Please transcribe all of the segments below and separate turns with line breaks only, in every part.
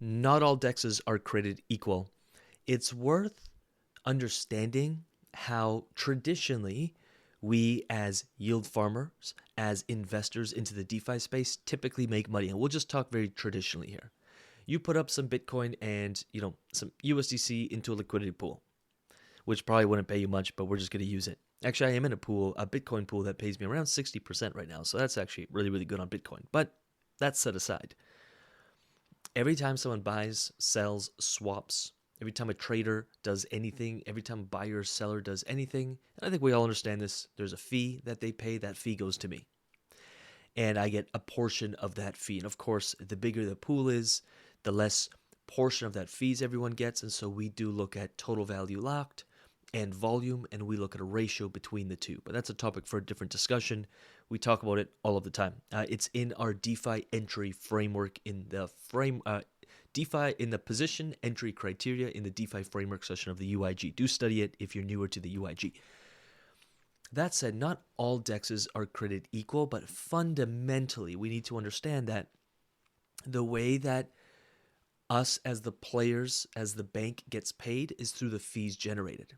not all DEXs are created equal. It's worth understanding how traditionally we as yield farmers, as investors into the DeFi space, typically make money. And we'll just talk very traditionally here. You put up some Bitcoin and some USDC into a liquidity pool, which probably wouldn't pay you much, but we're just going to use it. Actually, I am in a Bitcoin pool that pays me around 60% right now. So that's actually really, really good on Bitcoin. But that's set aside. Every time someone buys, sells, swaps, every time a trader does anything, every time a buyer or seller does anything, and I think we all understand this, there's a fee that they pay. That fee goes to me. And I get a portion of that fee. And of course, the bigger the pool is, the less portion of that fees everyone gets. And so we do look at total value locked and volume, and we look at a ratio between the two. But that's a topic for a different discussion. We talk about it all of the time. It's in our DeFi entry framework in the DeFi in the position entry criteria in the DeFi framework session of the UIG. Do study it if you're newer to the UIG. That said, not all DEXs are created equal, but fundamentally, we need to understand that the way that us as the players, as the bank gets paid is through the fees generated.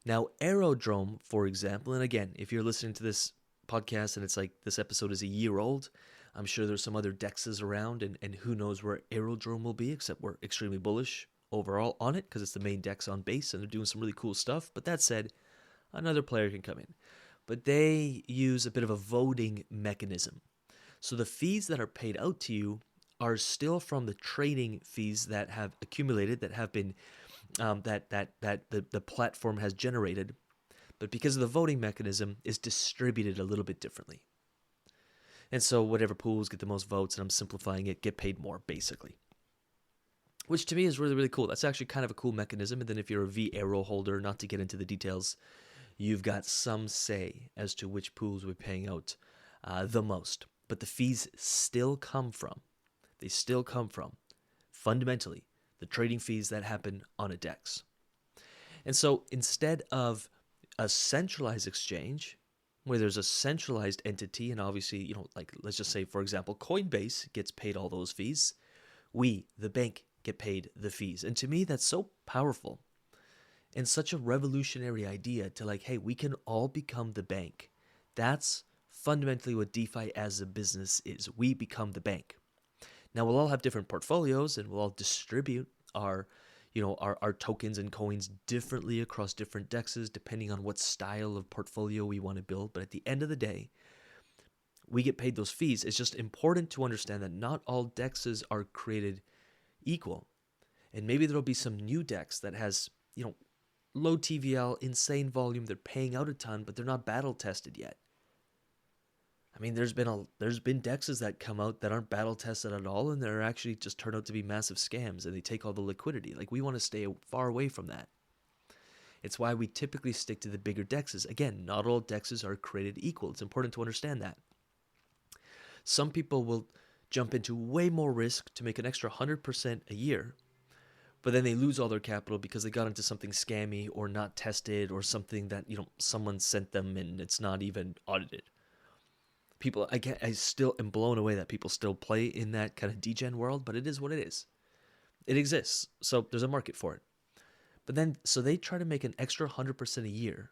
Now, Aerodrome, for example, and again, if you're listening to this podcast and it's like this episode is a year old, I'm sure there's some other DEXs around, and who knows where Aerodrome will be, except we're extremely bullish overall on it because it's the main DEX on base and they're doing some really cool stuff. But that said, another player can come in. But they use a bit of a voting mechanism. So the fees that are paid out to you are still from the trading fees that have accumulated, that have been that the platform has generated, but because of the voting mechanism, is distributed a little bit differently. And so whatever pools get the most votes, and I'm simplifying it, get paid more, basically. Which to me is really, really cool. That's actually kind of a cool mechanism. And then if you're a V-Arrow holder, not to get into the details, you've got some say as to which pools we're paying out the most. But the fees still come from, fundamentally, the trading fees that happen on a DEX. And so instead of a centralized exchange, where there's a centralized entity, and obviously, like let's just say, for example, Coinbase gets paid all those fees, we, the bank, get paid the fees. And to me, that's so powerful and such a revolutionary idea to like, hey, we can all become the bank. That's fundamentally what DeFi as a business is. We become the bank. Now, we'll all have different portfolios and we'll all distribute our tokens and coins differently across different DEXs depending on what style of portfolio we want to build. But at the end of the day, we get paid those fees. It's just important to understand that not all DEXs are created equal. And maybe there'll be some new DEX that has, low TVL, insane volume. They're paying out a ton, but they're not battle tested yet. I mean, there's been DEXs that come out that aren't battle tested at all, and they're actually just turn out to be massive scams, and they take all the liquidity. Like, we want to stay far away from that. It's why we typically stick to the bigger DEXs. Again, not all DEXs are created equal. It's important to understand that. Some people will jump into way more risk to make an extra 100% a year, but then they lose all their capital because they got into something scammy or not tested or something that, someone sent them and it's not even audited. People, I still am blown away that people still play in that kind of degen world, but it is what it is. It exists, so there's a market for it. But then, so they try to make an extra 100% a year,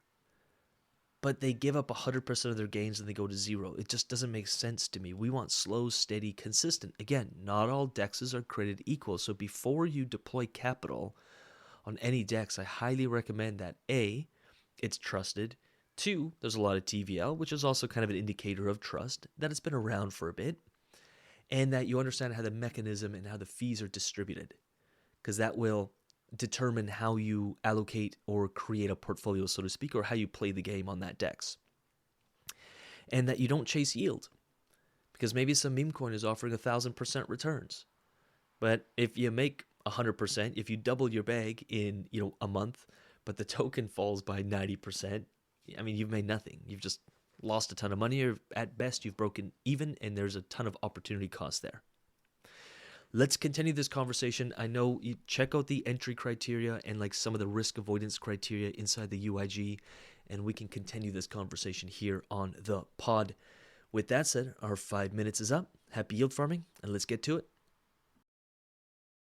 but they give up 100% of their gains and they go to zero. It just doesn't make sense to me. We want slow, steady, consistent. Again, not all DEXs are created equal, so before you deploy capital on any DEX, I highly recommend that A, it's trusted. 2, there's a lot of TVL, which is also kind of an indicator of trust, that it's been around for a bit, and that you understand how the mechanism and how the fees are distributed, because that will determine how you allocate or create a portfolio, so to speak, or how you play the game on that DEX. And that you don't chase yield, because maybe some meme coin is offering 1,000% returns. But if you make 100%, if you double your bag in a month, but the token falls by 90%, I mean, you've made nothing. You've just lost a ton of money, or at best, you've broken even, and there's a ton of opportunity cost there. Let's continue this conversation. I know you check out the entry criteria and like some of the risk avoidance criteria inside the UIG, and we can continue this conversation here on the pod. With that said, our 5 minutes is up. Happy yield farming, and let's get to it.